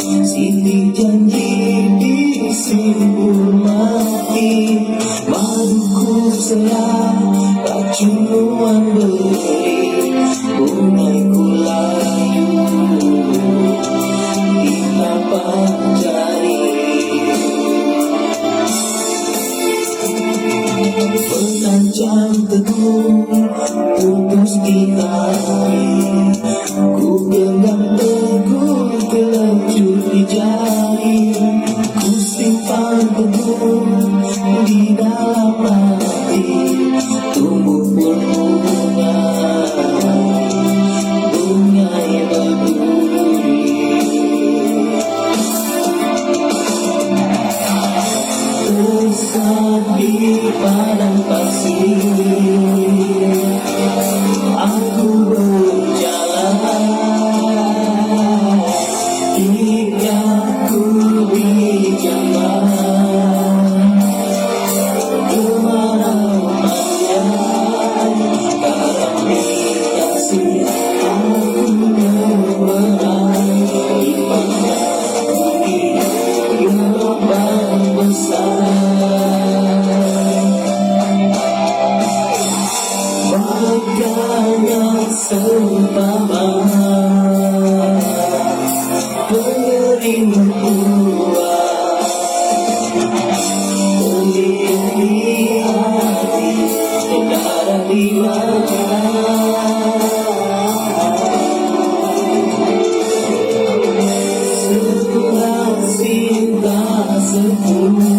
Siti janji disimpul mati, maluku sayang racun beri, bungai ku layu di tapak jari. Penancang teguh putus di hati, ku genggam teguh terlanjur di jari, ku simpan teguh di dalam hati, tumbuh berbunga, bunga yang berduri. Tersesat di padang pasir, aku berjalan hingga ku dijamah. Kemarau panjang kami kasih, aku memerangi di padang bukit gelombang besar. Bagaikan seumpama pengering buah, telih di hati, bedarah di mata. Sebuah cinta sempurna